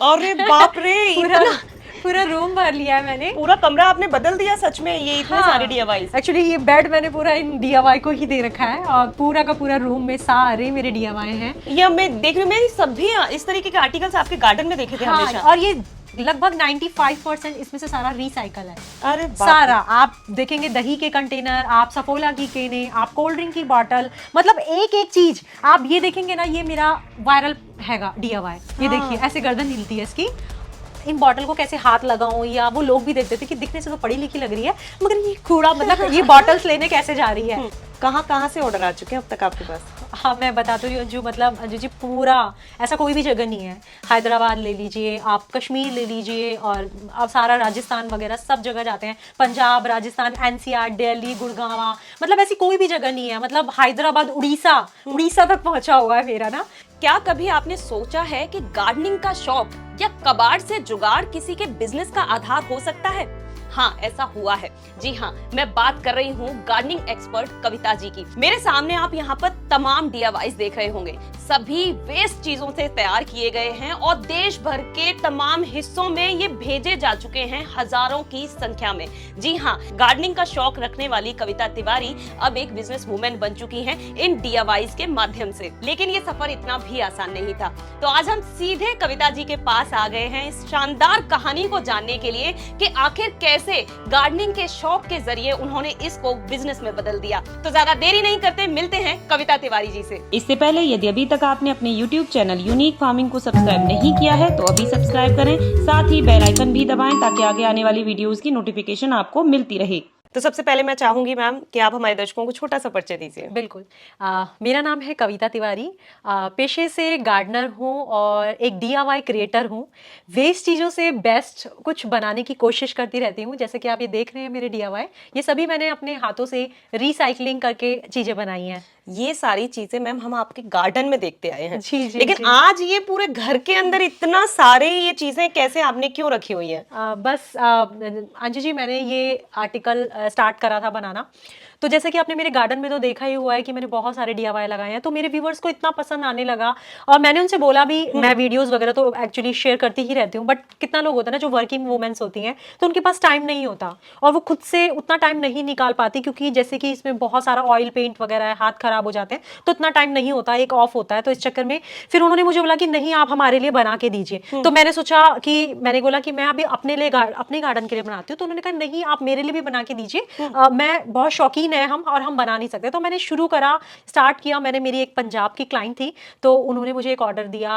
अरे बाप रे, पूरा इतना पूरा रूम भर लिया है मैंने। पूरा कमरा आपने बदल दिया सच में, ये इतने सारे डीआईवाईज। एक्चुअली ये बेड मैंने पूरा इन डीआईवाई को ही दे रखा है और पूरा का पूरा रूम में सारे मेरे डीआईवाई हैं। ये मैं देख रही हूँ, मैं सभी इस तरीके के आर्टिकल्स आपके गार्डन में देखे थे हाँ, हमेशा। और ये लगभग 95% इसमें से सारा रिसाइकल है। अरे बाप सारा आप देखेंगे, दही के कंटेनर, आप सफोला की केने, आप कोल्ड ड्रिंक की बॉटल, मतलब एक एक चीज आप ये देखेंगे ना, ये मेरा वायरल हैगा डीआईवाई। ये देखिए ऐसे गर्दन हिलती है इसकी। इन बॉटल को कैसे हाथ लगाऊं, या वो लोग भी देखते थे कि दिखने से तो पढ़ी लिखी लग रही है, मगर ये कूड़ा, मतलब ये बॉटल्स लेने कैसे जा रही है। कहाँ कहाँ से ऑर्डर आ चुके हैं अब तक आपके पास? हाँ, मैं बताती हूँ अंजू, मतलब अंजू जी पूरा ऐसा कोई भी जगह नहीं है। हैदराबाद ले लीजिए, आप कश्मीर ले लीजिए, और अब सारा राजस्थान वगैरह सब जगह जाते हैं। पंजाब, राजस्थान, एनसीआर, दिल्ली, गुड़गांव, मतलब ऐसी कोई भी जगह नहीं है। मतलब हैदराबाद, उड़ीसा तक पहुंचा हुआ है मेरा ना। क्या कभी आपने सोचा है कि गार्डनिंग का शौक या कबाड़ से जुगाड़ किसी के बिजनेस का आधार हो सकता है? हाँ, ऐसा हुआ है। जी हाँ, मैं बात कर रही हूँ गार्डनिंग एक्सपर्ट कविता जी की। मेरे सामने आप यहाँ पर तमाम डीआईवाईज देख रहे होंगे। सभी वेस्ट चीजों से तैयार किए गए हैं और देश भर के तमाम हिस्सों में ये भेजे जा चुके हैं, हजारों की संख्या में। जी हाँ, गार्डनिंग का शौक रखने वाली कविता तिवारी अब एक बिजनेस वुमेन बन चुकी हैं इन डीआईवाईज के माध्यम से। लेकिन ये सफर इतना भी आसान नहीं था, तो आज हम सीधे कविता जी के पास आ गए हैं इस शानदार कहानी को जानने के लिए कि आखिर कैसे गार्डनिंग के शौक के जरिए उन्होंने इसको बिजनेस में बदल दिया। तो ज्यादा देरी नहीं करते, मिलते हैं कविता तिवारी जी से। इससे पहले यदि अभी तक आपने अपने YouTube चैनल यूनिक फार्मिंग को सब्सक्राइब नहीं किया है तो अभी सब्सक्राइब करें, साथ ही बेल आइकन भी दबाएं ताकि आगे आने वाली वीडियोस की नोटिफिकेशन आपको मिलती रहे। तो सबसे पहले मैं चाहूंगी मैम कि आप हमारे दर्शकों को छोटा सा परिचय दीजिए। बिल्कुल। मेरा नाम है कविता तिवारी। पेशे से गार्डनर हूँ और एक डीआईवाई क्रिएटर हूँ। वेस्ट चीज़ों से बेस्ट कुछ बनाने की कोशिश करती रहती हूँ। जैसे कि आप ये देख रहे हैं मेरे डीआईवाई, ये सभी मैंने अपने हाथों से रिसाइकलिंग करके चीज़ें बनाई हैं। ये सारी चीजें मैम हम आपके गार्डन में देखते आए हैं। जी, जी, लेकिन जी। आज ये पूरे घर के अंदर इतना सारे ये चीजें कैसे आपने क्यों रखी हुई है? बस अंजू जी, मैंने ये आर्टिकल स्टार्ट करा था बनाना, तो जैसे कि आपने मेरे गार्डन में तो देखा ही हुआ है कि मैंने बहुत सारे डीआईवाई लगाए हैं, तो मेरे व्यूवर्स को इतना पसंद आने लगा। और मैंने उनसे बोला भी, मैं वीडियोस वगैरह तो एक्चुअली शेयर करती ही रहती हूँ, बट कितना लोग होता है ना जो वर्किंग वुमेन्स होती हैं, तो उनके पास टाइम नहीं होता और वो खुद से उतना टाइम नहीं निकाल पाती, क्योंकि जैसे कि इसमें बहुत सारा ऑयल पेंट वगैरह है, हाथ खराब हो जाते हैं, तो इतना टाइम नहीं होता, एक ऑफ होता है। तो इस चक्कर में फिर उन्होंने मुझे बोला कि नहीं, आप हमारे लिए बना के दीजिए। तो मैंने सोचा कि, मैंने बोला कि मैं अभी अपने लिए अपने गार्डन के लिए बनाती हूँ, तो उन्होंने कहा नहीं, आप मेरे लिए भी बना के दीजिए। मैं बहुत शौकीन है हम, और हम बना नहीं सकते। तो मैंने शुरू करा, स्टार्ट किया मैंने। मेरी एक पंजाब की क्लाइंट थी, तो उन्होंने मुझे एक ऑर्डर दिया,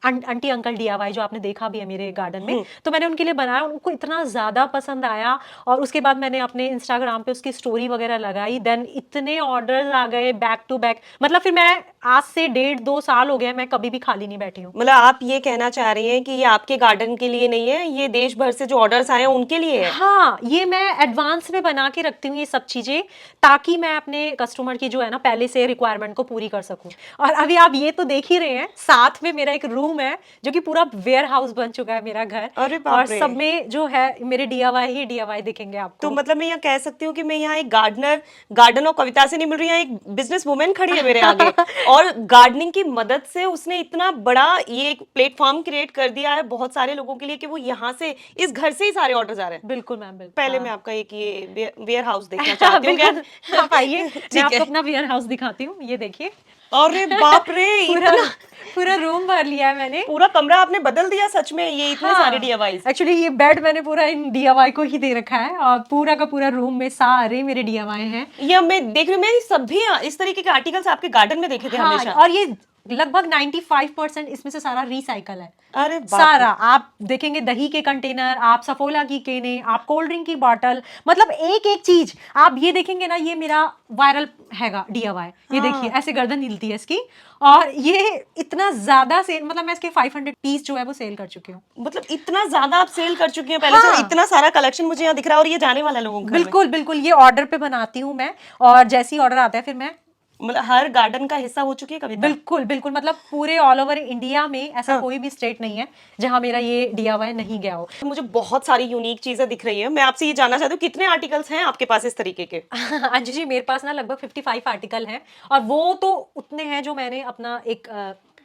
आंटी अंकल डीआईवाई, जो आपने देखा भी है मेरे गार्डन में, तो मैंने उनके लिए बनाया। उनको इतना ज़्यादा पसंद आया और उसके बाद मैंने अपने इंस्टाग्राम पे उसकी स्टोरी वगैरह लगाई। देन इतने ऑर्डर्स आ गए बैक टू बैक, मतलब फिर मैं आज से 1.5-2 साल हो गए, मैं कभी भी खाली नहीं बैठी हूँ। मतलब आप ये कहना चाह रही हैं कि ये आपके गार्डन के लिए नहीं है, ये देश भर से जो ऑर्डर्स आए हैं उनके लिए है? हाँ, ये मैं एडवांस में बना के रखती हूँ ये सब चीजें, ताकि मैं अपने कस्टमर की जो है ना पहले से रिक्वायरमेंट को पूरी कर सकूं। और अभी आप ये तो देख ही रहे हैं, साथ में मेरा एक रूम है जो कि पूरा वेयर हाउस बन चुका है मेरा घर। अरे और बाप रे। सब में जो है मेरे डीआईवाई ही डीआईवाई दिखेंगे आपको। तो मतलब मैं यहाँ कह सकती हूँ कि मैं यहाँ एक गार्डन और कविता से नहीं मिल रही, यहाँ एक बिजनेस वुमेन खड़ी है मेरे आगे और गार्डनिंग की मदद से उसने इतना बड़ा ये एक प्लेटफॉर्म क्रिएट कर दिया है बहुत सारे लोगों के लिए कि वो यहाँ से, इस घर से ही सारे ऑर्डर आ रहे हैं। बिल्कुल मैम, बिल्कुल। पहले मैं आपका एक ये वेयर हाउस देखना चाहती हूँ। बिल्कुल, आप आइए, मैं ठीक आपको है। अपना वेयर हाउस दिखाती हूँ। ये देखिए, अरे बाप रे, पूरा इतना पूरा रूम भर लिया है मैंने। पूरा कमरा आपने बदल दिया सच में, ये इतने सारे डीआईवाईज। एक्चुअली ये बेड मैंने पूरा इन डीआईवाई को ही दे रखा है और पूरा का पूरा रूम में सारे मेरे डीआईवाई हैं। ये मैं देख रही हूँ, मैं सभी इस तरीके के आर्टिकल्स आपके गार्डन में देखे थे हाँ, हमेशा। और ये लगभग 95% इसमें से सारा रिसाइकल है। अरे बाप रे। सारा आप देखेंगे, दही के कंटेनर, आप सफोला की केने, आप कोल्ड ड्रिंक की बॉटल, मतलब एक एक चीज आप ये देखेंगे ना, ये मेरा वायरल हैगा डीआईवाई। ये देखिए ऐसे गर्दन हिलती है इसकी, और ये इतना ज्यादा सेल, मतलब मैं इसके 500 पीस जो है वो सेल कर चुकी हूँ। मतलब इतना ज्यादा आप सेल कर चुकी हैं पहले हाँ। से, इतना सारा कलेक्शन मुझे यहाँ दिख रहा है और ये जाने वाला है लोगों के घर में। बिल्कुल बिल्कुल, ये ऑर्डर पे बनाती हूँ मैं, और जैसे ही ऑर्डर आता है फिर मैं, मतलब हर गार्डन का हिस्सा हो चुकी है कविता। बिल्कुल बिल्कुल, मतलब पूरे ऑल ओवर इंडिया में ऐसा कोई भी स्टेट नहीं है जहां मेरा ये डीआईवाई नहीं गया हो। मुझे बहुत सारी यूनिक चीजें दिख रही है। मैं आपसे ये जानना चाहती हूँ, कितने आर्टिकल्स हैं आपके पास इस तरीके के? अंजू जी, मेरे पास ना लगभग 55 आर्टिकल हैं, और वो तो उतने हैं जो मैंने अपना एक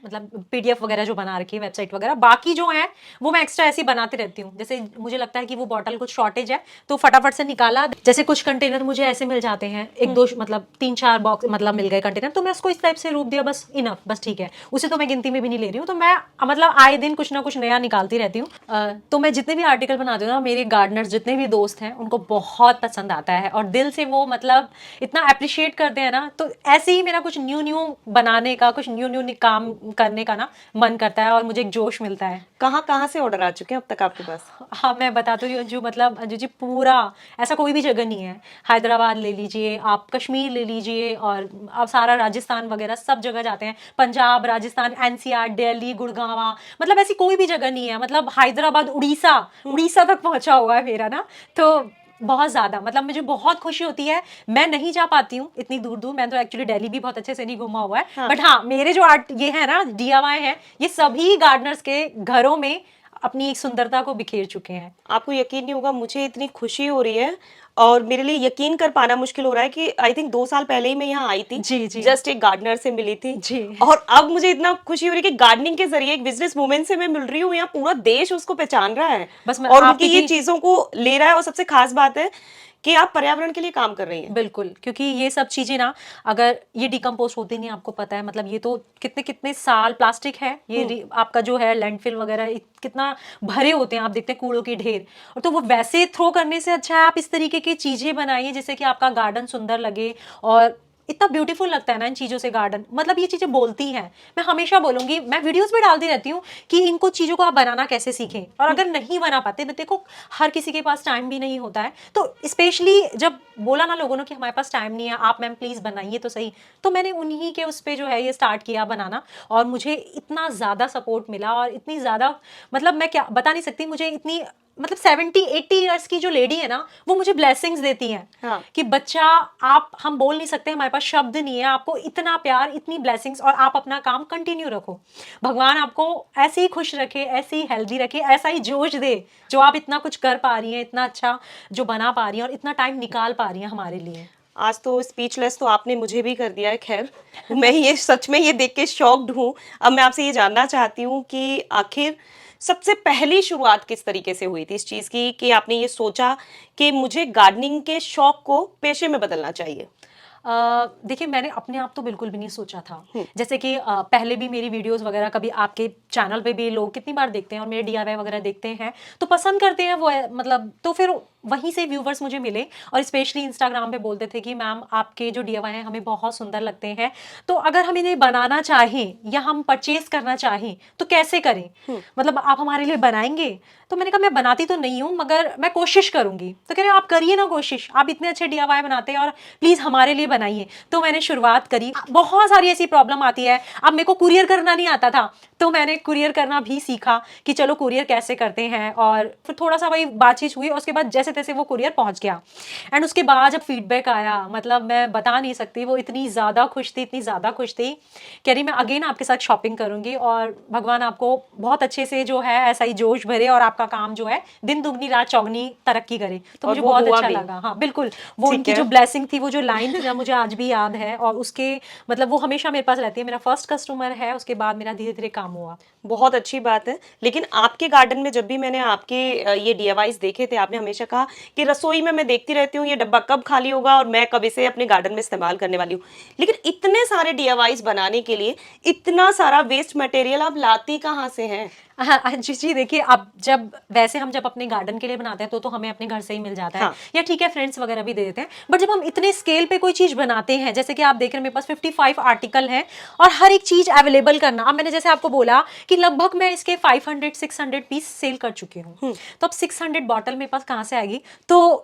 मतलब PDF वगैरह जो बना रखी है, वेबसाइट वगैरह, बाकी जो है वो मैं एक्स्ट्रा ऐसी बनाती रहती हूँ। जैसे मुझे लगता है कि वो बॉटल कुछ शॉर्टेज है तो फटाफट से निकाला। जैसे कुछ कंटेनर मुझे ऐसे मिल जाते हैं, एक दो मतलब 3-4 बॉक्स मतलब मिल गए कंटेनर, तो मैं उसको इस टाइप से रूप दिया, बस इनफ, बस ठीक है। उसे तो मैं गिनती में भी नहीं ले रही हूँ। तो मैं मतलब आए दिन कुछ ना कुछ नया निकालती रहती हूँ। तो मैं जितने भी आर्टिकल बनाती हूँ ना, मेरे गार्डनर्स जितने भी दोस्त हैं उनको बहुत पसंद आता है और दिल से वो मतलब इतना अप्रिशिएट करते हैं ना। तो ऐसे ही मेरा कुछ न्यू न्यू बनाने का, कुछ न्यू न्यू काम करने का ना मन करता है और मुझे एक जोश मिलता है। कहाँ कहाँ से ऑर्डर आ चुके हैं अब तक आपके पास? हाँ, मैं बताती हूँ अंजू, मतलब अंजू जी पूरा ऐसा कोई भी जगह नहीं है। हैदराबाद ले लीजिए आप, कश्मीर ले लीजिए, और अब सारा राजस्थान वगैरह सब जगह जाते हैं। पंजाब, राजस्थान, NCR, दिल्ली, गुड़गांव, मतलब ऐसी कोई भी जगह नहीं है। मतलब हैदराबाद, उड़ीसा तक पहुंचा हुआ है मेरा ना। तो बहुत ज़्यादा मतलब मुझे बहुत खुशी होती है। मैं नहीं जा पाती हूँ इतनी दूर दूर, मैं तो एक्चुअली दिल्ली भी बहुत अच्छे से नहीं घूमा हुआ है। बट हाँ, मेरे जो आर्ट ये है ना, DIY है, ये सभी गार्डनर्स के घरों में अपनी एक सुंदरता को बिखेर चुके हैं। आपको यकीन नहीं होगा, मुझे इतनी खुशी हो रही है और मेरे लिए यकीन कर पाना मुश्किल हो रहा है कि आई थिंक 2 साल पहले ही मैं यहाँ आई थी। जी, जी। जस्ट एक गार्डनर से मिली थी जी। और अब मुझे इतना खुशी हो रही है कि गार्डनिंग के जरिए एक बिजनेस वुमेन से मैं मिल रही हूँ। यहाँ पूरा देश उसको पहचान रहा है बस मैं और आप उनकी ये चीजों को ले रहा है। और सबसे खास बात है कि आप पर्यावरण के लिए काम कर रही हैं। बिल्कुल, क्योंकि ये सब चीजें ना अगर ये डिकम्पोज होती नहीं, आपको पता है, मतलब ये तो कितने कितने साल प्लास्टिक है ये आपका जो है लैंडफिल वगैरह कितना भरे होते हैं, आप देखते हैं कूड़ों के ढेर। और तो वो वैसे थ्रो करने से अच्छा है आप इस तरीके की चीजें बनाइए जिससे कि आपका गार्डन सुंदर लगे। और इतना ब्यूटीफुल लगता है ना इन चीज़ों से गार्डन, मतलब ये चीज़ें बोलती हैं। मैं हमेशा बोलूंगी, मैं वीडियोस भी डालती रहती हूँ कि इनको चीज़ों को आप बनाना कैसे सीखें। और अगर नहीं बना पाते, देखो हर किसी के पास टाइम भी नहीं होता है, तो स्पेशली जब बोला ना लोगों ने कि हमारे पास टाइम नहीं है, आप मैम प्लीज़ बनाइए तो सही, तो मैंने उन्हीं के उस पर जो है ये स्टार्ट किया बनाना। और मुझे इतना ज़्यादा सपोर्ट मिला और इतनी ज़्यादा, मतलब मैं क्या बता नहीं सकती, मुझे इतनी मतलब 70-80 ईयर्स की जो लेडी है ना, वो मुझे ब्लेसिंग्स देती हैं। हाँ। कि बच्चा, आप, हम बोल नहीं सकते, हमारे पास शब्द नहीं है, आपको इतना प्यार, इतनी ब्लेसिंग्स, और आप अपना काम कंटिन्यू रखो। भगवान आपको ऐसे ही खुश रखे, ऐसे ही हेल्दी रखे, ऐसा ही जोश दे जो आप इतना कुछ कर पा रही हैं, इतना अच्छा जो बना पा रही हैं और इतना टाइम निकाल पा रही हैं हमारे लिए। आज तो स्पीचलेस तो आपने मुझे भी कर दिया है। खैर, मैं ये सच में ये देख के शॉक्ड हूँ। अब मैं आपसे ये जानना चाहती हूँ कि आखिर सबसे पहली शुरुआत किस तरीके से हुई थी इस चीज़ की कि आपने ये सोचा कि मुझे गार्डनिंग के शौक को पेशे में बदलना चाहिए? देखिए, मैंने अपने आप तो बिल्कुल भी नहीं सोचा था। जैसे कि पहले भी मेरी वीडियोस वगैरह कभी आपके चैनल पे भी लोग कितनी बार देखते हैं और मेरे DIY वगैरह देखते हैं तो पसंद करते हैं वो मतलब, तो फिर वहीं से व्यूवर्स मुझे मिले और स्पेशली इंस्टाग्राम पे बोलते थे कि मैम आपके जो DIY हैं हमें बहुत सुंदर लगते हैं, तो अगर हम इन्हें बनाना चाहें या हम परचेज करना चाहें तो कैसे करें, मतलब आप हमारे लिए बनाएंगे? तो मैंने कहा मैं बनाती तो नहीं हूँ मगर मैं कोशिश करूंगी। तो कह रहे आप करिए ना कोशिश, आप इतने अच्छे DIY बनाते हैं और प्लीज हमारे लिए बनाइए। तो मैंने शुरुआत करी। बहुत सारी ऐसी प्रॉब्लम आती है, अब मेरे को कुरियर करना नहीं आता था तो मैंने कुरियर करना भी सीखा कि चलो कुरियर कैसे करते हैं, और फिर थोड़ा सा वही बातचीत हुई और उसके बाद जैसे तैसे वो कुरियर पहुंच गया। एंड उसके बाद जब फीडबैक आया, मतलब मैं बता नहीं सकती, वो इतनी ज़्यादा खुश थी, इतनी ज़्यादा खुश थी, कह रही मैं अगेन आपके साथ शॉपिंग करूंगी और भगवान आपको बहुत अच्छे से जो है ऐसा ही जोश भरे और आपका काम जो है दिन दुगनी रात चौगनी तरक्की करे। तो मुझे बहुत अच्छा लगा। हाँ बिल्कुल, वो उनकी जो ब्लेसिंग थी, वो जो लाइन थी ना, मुझे आज भी याद है और उसके मतलब वो हमेशा मेरे पास रहती है। मेरा फर्स्ट कस्टमर है, उसके बाद मेरा धीरे धीरे काम हुआ। बहुत अच्छी बात है। लेकिन आपके गार्डन में जब भी मैंने आपके ये DIYs देखे थे, आपने हमेशा कहा कि रसोई में मैं देखती रहती हूँ ये डब्बा कब खाली होगा और मैं कब इसे अपने गार्डन में इस्तेमाल करने वाली हूँ। लेकिन इतने सारे DIYs बनाने के लिए इतना सारा वेस्ट मटेरियल आप लाती कहाँ से हैं? हाँ जी देखिए, अब जब वैसे हम जब अपने गार्डन के लिए बनाते हैं तो हमें अपने घर से ही मिल जाता है। हाँ। या ठीक है फ्रेंड्स वगैरह भी दे देते हैं, बट जब हम इतने स्केल पे कोई चीज बनाते हैं, जैसे कि आप देख रहे हैं मेरे पास 55 आर्टिकल हैं और हर एक चीज अवेलेबल करना, अब मैंने जैसे आपको बोला कि लगभग मैं इसके 500-600 पीस सेल कर चुकी हूँ, तो अब 600 बॉटल मेरे पास कहाँ से आएगी? तो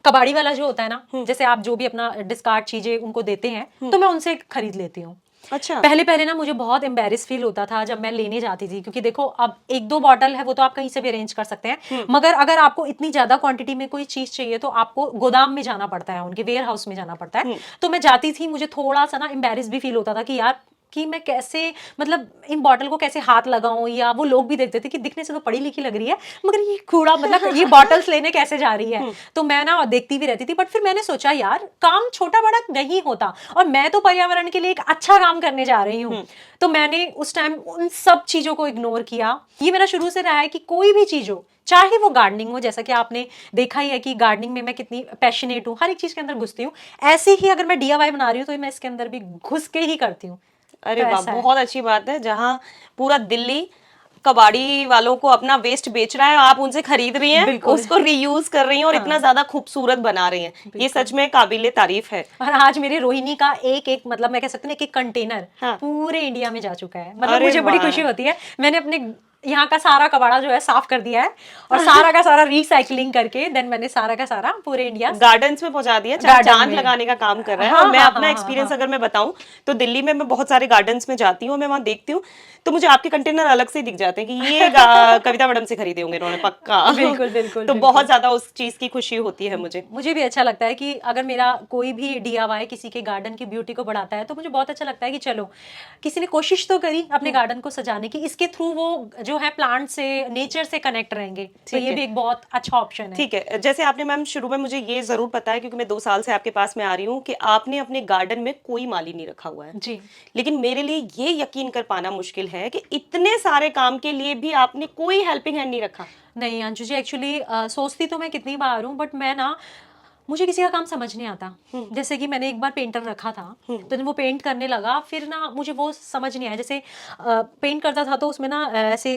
कबाड़ी वाला जो होता है ना, जैसे आप जो भी अपना डिस्कार्ड चीजें उनको देते हैं तो मैं उनसे खरीद लेती हूँ। अच्छा। पहले ना मुझे बहुत एम्बेरस फील होता था जब मैं लेने जाती थी, क्योंकि देखो अब 1-2 बॉटल है वो तो आप कहीं से भी अरेंज कर सकते हैं, मगर अगर आपको इतनी ज्यादा क्वांटिटी में कोई चीज चाहिए तो आपको गोदाम में जाना पड़ता है, उनके वेयर हाउस में जाना पड़ता है। तो मैं जाती थी, मुझे थोड़ा सा ना एम्बेरस भी फील होता था कि यार कि मैं कैसे मतलब इन बॉटल को कैसे हाथ लगाऊं, या वो लोग भी देखते थे कि दिखने से तो पढ़ी लिखी लग रही है मगर ये कूड़ा मतलब ये बॉटल्स लेने कैसे जा रही है। तो मैं ना देखती भी रहती थी, बट फिर मैंने सोचा यार काम छोटा बड़ा नहीं होता और मैं तो पर्यावरण के लिए एक अच्छा काम करने जा रही हूँ। तो मैंने उस टाइम उन सब चीजों को इग्नोर किया। ये मेरा शुरू से रहा है कि कोई भी चीज हो, चाहे वो गार्डनिंग हो, जैसा कि आपने देखा ही है कि गार्डनिंग में मैं कितनी पैशनेट हूँ, हर एक चीज के अंदर घुसती हूँ। ऐसे ही अगर मैं DIY बना रही हूँ तो मैं इसके अंदर भी घुस के ही करती हूँ। अरे तो वाह, ऐसा है। बहुत अच्छी बात है। जहाँ पूरा दिल्ली कबाड़ी वालों को अपना वेस्ट बेच रहा है, आप उनसे खरीद रही हैं, बिल्कुल। उसको रीयूज कर रही हैं और इतना ज्यादा खूबसूरत बना रही हैं। ये सच में काबिले तारीफ है। और आज मेरे रोहिणी का एक एक मतलब मैं कह सकती हूँ एक एक कंटेनर हाँ। पूरे इंडिया में जा चुका है। मतलब अरे मुझे बड़ी वाह। खुशी होती है। मैंने अपने यहाँ का सारा कबाड़ा जो है साफ कर दिया है और सारा का सारा रिसाइकलिंग करके देन मैंने सारा का सारा पूरे इंडिया गार्डन्स में पहुंचा दिया, चाहे गार्डन चांद में। लगाने का काम कर रहा है। हाँ, और मैं हाँ, अपना हाँ, एक्सपीरियंस हाँ। अगर मैं बताऊं तो दिल्ली में मैं बहुत सारे गार्डन्स में जाती हूँ, मैं वहां देखती हूँ तो मुझे आपके कंटेनर अलग से दिख जाते हैं कि ये कविता मैडम से खरीदे होंगे इन्होंने पक्का। बिल्कुल, बिल्कुल, तो बिल्कुल। बहुत ज्यादा उस चीज की खुशी होती है मुझे। मुझे भी अच्छा लगता है कि अगर मेरा कोई भी DIY किसी के गार्डन की ब्यूटी को बढ़ाता है तो मुझे बहुत अच्छा लगता है कि चलो किसी ने कोशिश तो करी अपने गार्डन को सजाने की, इसके थ्रू वो जो है प्लांट से नेचर से कनेक्ट रहेंगे। तो ठीक ये है। भी एक बहुत अच्छा ऑप्शन है। ठीक है, जैसे आपने मैम शुरू में मुझे ये जरूर पता है क्योंकि मैं 2 साल से आपके पास में आ रही हूँ कि आपने अपने गार्डन में कोई माली नहीं रखा हुआ है। जी। लेकिन मेरे लिए ये यकीन कर पाना मुश्किल है कि इतने सारे काम के लिए भी आपने कोई हेल्पिंग हैंड नहीं रखा। नहीं अंशु जी, एक्चुअली सोचती तो मैं कितनी बार हूँ, बट मैं ना मुझे किसी का काम समझ नहीं आता। जैसे कि मैंने एक बार पेंटर रखा था, तो जब वो पेंट करने लगा फिर ना मुझे वो समझ नहीं आया। जैसे पेंट करता था तो उसमें ना ऐसे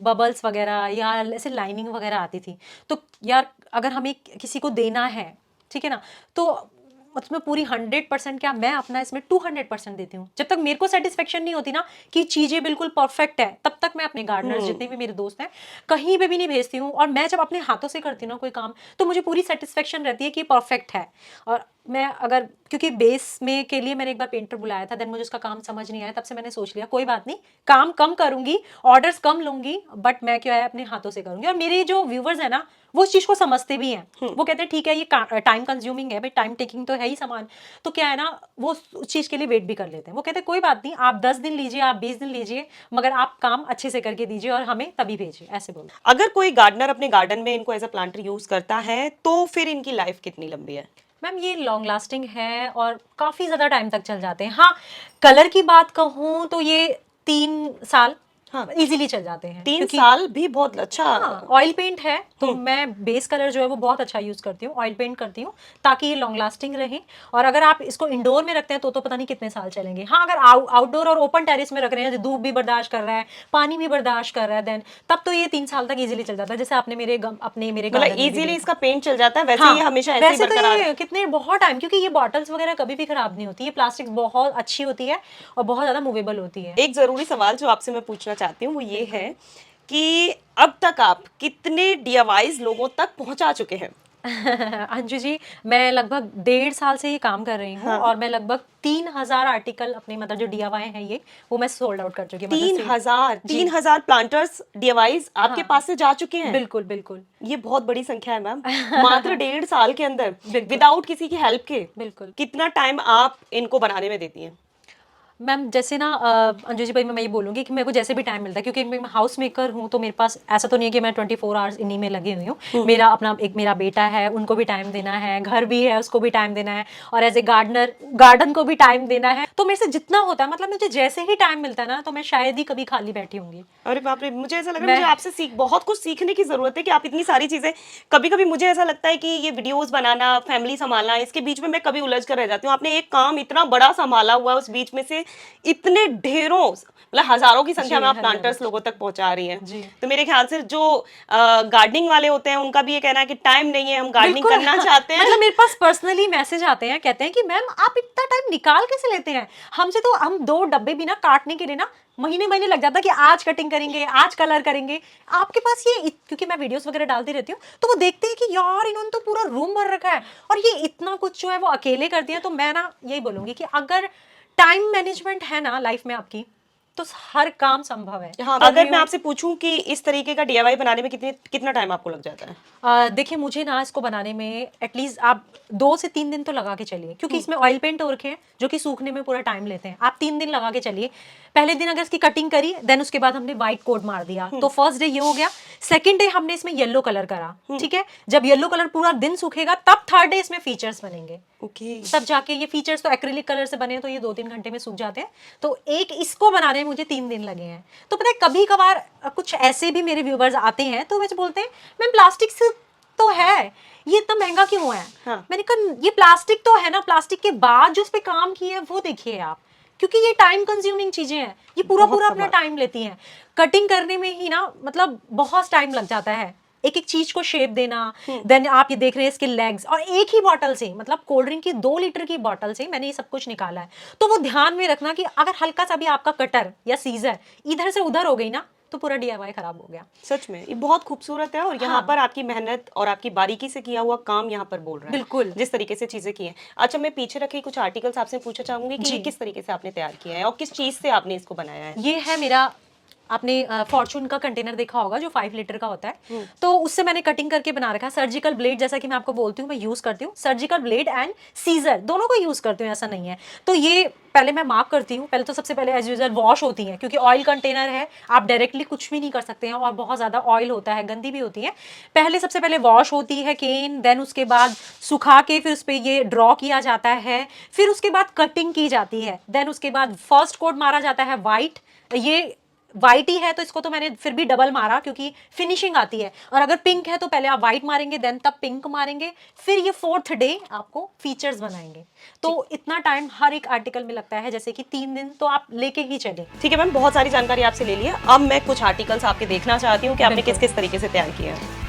बबल्स वगैरह या ऐसे लाइनिंग वगैरह आती थी। तो यार अगर हमें किसी को देना है, ठीक है ना, तो उसमें पूरी 100% क्या मैं अपना इसमें 200% देती हूँ। जब तक मेरे को सेटिस्फेक्शन नहीं होती ना कि चीजें बिल्कुल परफेक्ट है, तब तक मैं अपने गार्डनर्स जितने भी मेरे दोस्त हैं कहीं पे भी नहीं भेजती हूँ। और मैं जब अपने हाथों से करती हूँ ना कोई काम तो मुझे पूरी सेटिस्फेक्शन रहती है कि परफेक्ट है। और मैं अगर क्योंकि बेस में के लिए मैंने एक बार पेंटर बुलाया था, देन मुझे उसका काम समझ नहीं आया, तब से मैंने सोच लिया कोई बात नहीं, काम कम करूंगी, ऑर्डर्स कम लूंगी, बट मैं क्या है अपने हाथों से करूंगी। और मेरे जो व्यूवर्स है ना वो उस चीज को समझते भी हैं। वो कहते हैं ठीक है ये टाइम कंज्यूमिंग है भाई, टाइम टेकिंग तो है ही सामान, तो क्या है ना वो उस चीज के लिए वेट भी कर लेते हैं। वो कहते हैं कोई बात नहीं, आप 10 दिन लीजिए, आप 20 दिन लीजिए, मगर आप काम अच्छे से करके दीजिए और हमें तभी भेजिए, ऐसे बोलो। अगर कोई गार्डनर अपने गार्डन में इनको एज अ प्लांटर यूज करता है तो फिर इनकी लाइफ कितनी लंबी है? मैम ये लॉन्ग लास्टिंग है और काफी ज्यादा टाइम तक चल जाते हैं। हाँ, कलर की बात कहूँ तो ये 3 साल हाँ। इजीली चल जाते हैं। 3 साल भी बहुत अच्छा। हाँ, ऑयल पेंट है तो मैं बेस कलर जो है वो बहुत अच्छा यूज करती हूँ, ऑयल पेंट करती हूँ ताकि ये लॉन्ग लास्टिंग रहे। और अगर आप इसको इंडोर में रखते हैं तो पता नहीं कितने साल चलेंगे। हाँ, अगर आउटडोर और ओपन टेरेस में रख रहे हैं, धूप भी बर्दाश्त कर रहा है, पानी भी बर्दाश्त कर रहा है, देन तब तो ये 3 साल तक इजीली चल जाता है। जैसे आपने मेरे मतलब garden में भी इजीली देखा। इसका पेंट चल जाता है, वैसे हाँ, ही हमेशा ऐसे ही वैसे तो बरकरार। ये कितने बहुत टाइम, क्योंकि ये बॉटल्स वगैरह कभी भी खराब नहीं होती, ये प्लास्टिक बहुत अच्छी होती है और बहुत ज्यादा मूवेबल होती है। एक जरूरी सवाल जो आपसे मैं पूछना चाहती हूँ वो ये है कि अब तक आप कितने DIYs लोगों तक पहुंचा चुके हैं? अंजू जी, मैं लगभग 1.5 साल से ये काम कर रही हूँ। हाँ। और मैं लगभग 3,000 आर्टिकल अपने मतलब जो DIY है ये वो मैं सोल्ड आउट कर चुकी हूँ। 3,000 प्लांटर्स DIYs आपके पास से जा चुके हैं? बिल्कुल बिल्कुल ये बहुत बड़ी संख्या है मैम। मात्र 1.5 साल के अंदर, विदाउट किसी की हेल्प के। बिल्कुल। कितना टाइम आप इनको बनाने में देती हैं? मैम जैसे ना अंजू जी भाई, मैं ये बोलूँगी कि मेरे को जैसे भी टाइम मिलता है, क्योंकि मैं हाउस मेकर हूँ तो मेरे पास ऐसा तो नहीं है कि मैं 24 आवर्स इन्हीं में लगी हुई हूँ। मेरा अपना एक मेरा बेटा है, उनको भी टाइम देना है, घर भी है उसको भी टाइम देना है, और एज ए गार्डनर गार्डन को भी टाइम देना है। तो मेरे से जितना होता है, मतलब मुझे जैसे ही टाइम मिलता है ना तो मैं शायद ही कभी खाली बैठी होंगी। अरे बाप रे, मुझे ऐसा लग रहा है मुझे आपसे बहुत कुछ सीखने की जरूरत है कि आप इतनी सारी चीजें। कभी कभी मुझे ऐसा लगता है कि ये वीडियोस बनाना, फैमिली संभालना, इसके बीच में मैं कभी उलझ कर रह जाती हूँ। आपने एक काम इतना बड़ा संभाला हुआ है, उस बीच में से इतने ढेरों मतलब हजारों की संख्या में आप प्लांटर्स लोगों तक पहुंचा रही हैं। तो मेरे ख्याल से जो गार्डनिंग वाले होते हैं उनका भी ये कहना है कि टाइम नहीं है, हम गार्डनिंग करना चाहते हैं। मतलब मेरे पास पर्सनली मैसेज आते हैं, कहते हैं कि मैम आप इतना टाइम निकाल कैसे लेते हैं, हमसे तो हम 2 डब्बे भी ना काटने के लिए ना महीने महीने लग जाता है कि आज कटिंग करेंगे, आज कलर करेंगे। आपके पास ये क्योंकि मैं वीडियोस वगैरह डालती रहती हूँ तो वो देखते हैं कि यार इन्होंने तो पूरा रूम भर रखा है और ये इतना कुछ जो है वो अकेले करती है। तो मैं ना यही बोलूंगी कि अगर टाइम मैनेजमेंट है ना लाइफ में आपकी, तो हर काम संभव है। हाँ, अगर मैं आपसे पूछूं कि इस तरीके का डीआईवाई बनाने में कितना टाइम आपको लग जाता है? देखिए मुझे ना इसको बनाने में एटलीस्ट आप 2 से 3 दिन तो लगा के चलिए, क्योंकि इसमें ऑयल पेंट हो रखे हैं जो कि सूखने में पूरा टाइम लेते हैं। आप 3 दिन लगा के चलिए। पहले दिन अगर इसकी कटिंग करी, देन उसके बाद हमने व्हाइट कोट मार दिया, तो फर्स्ट डे ये हो गया। सेकंड डे हमने इसमें येलो कलर करा, ठीक है। जब येलो कलर पूरा दिन सूखेगा तब थर्ड डे इसमें फीचर्स बनेंगे। ओके। तब जाके ये फीचर्स तो एक्रिलिक कलर से बने हैं, तो ये 2-3 घंटे में सूख जाते हैं। तो एक इसको बनाने में मुझे 3 दिन लगे हैं। तो पता है कभी कभार कुछ ऐसे भी मेरे व्यूवर्स आते हैं तो मुझे बोलते हैं मैम प्लास्टिक से तो है, ये इतना महंगा क्यों है? हाँ। मैंने कहा ये प्लास्टिक तो है ना, प्लास्टिक के बाद जो इस पे काम किए हैं वो देखिए आप, क्योंकि ये टाइम कंज्यूमिंग चीजें हैं, ये पूरा अपना टाइम लेती हैं। कटिंग करने में ही ना मतलब बहुत टाइम लग जाता है, एक एक चीज को शेप देना। देन आप ये देख रहे हैं इसके लेग्स, और एक ही बॉटल से मतलब कोल्ड ड्रिंक की 2 लीटर की बॉटल से मैंने ये सब कुछ निकाला है। तो वो ध्यान में रखना कि अगर हल्का सा भी आपका कटर या सीजर इधर से उधर हो गई ना तो पूरा डीआईवाई खराब हो गया। सच में ये बहुत खूबसूरत है, और यहाँ पर आपकी मेहनत और आपकी बारीकी से किया हुआ काम यहाँ पर बोल रहा है। बिल्कुल। जिस तरीके से चीजें की हैं। अच्छा, मैं पीछे रखे कुछ आर्टिकल्स आपसे पूछना चाहूंगी कि ये किस तरीके से आपने तैयार किया है और किस चीज से आपने इसको बनाया है? ये है मेरा, आपने फॉर्चून का कंटेनर देखा होगा जो 5 लीटर का होता है, तो उससे मैंने कटिंग करके बना रखा है। सर्जिकल ब्लेड, जैसा कि मैं आपको बोलती हूँ मैं यूज करती हूँ, सर्जिकल ब्लेड एंड सीजर दोनों को यूज करती हूँ, ऐसा नहीं है। तो ये पहले मैं मार्क करती हूँ। पहले तो सबसे पहले एज यूजल वॉश होती है, क्योंकि ऑयल कंटेनर है, आप डायरेक्टली कुछ भी नहीं कर सकते हैं और बहुत ज्यादा ऑयल होता है, गंदी भी होती है। पहले सबसे पहले वॉश होती है केन, देन उसके बाद सुखा के फिर उस पर ये ड्रॉ किया जाता है, फिर उसके बाद कटिंग की जाती है, देन उसके बाद फर्स्ट कोट मारा जाता है वाइट। ये वाइट ही है तो इसको तो मैंने फिर भी डबल मारा क्योंकि फिनिशिंग आती है, और अगर पिंक है तो पहले आप वाइट मारेंगे देन तब पिंक मारेंगे, फिर ये 4th डे आपको फीचर्स बनाएंगे। तो इतना टाइम हर एक आर्टिकल में लगता है, जैसे कि 3 दिन तो आप लेके ही चले। ठीक है मैम, बहुत सारी जानकारी आपसे ले लिया। अब मैं कुछ आर्टिकल्स आपके देखना चाहती हूँ कि आपने किस किस तरीके से तैयार किया है।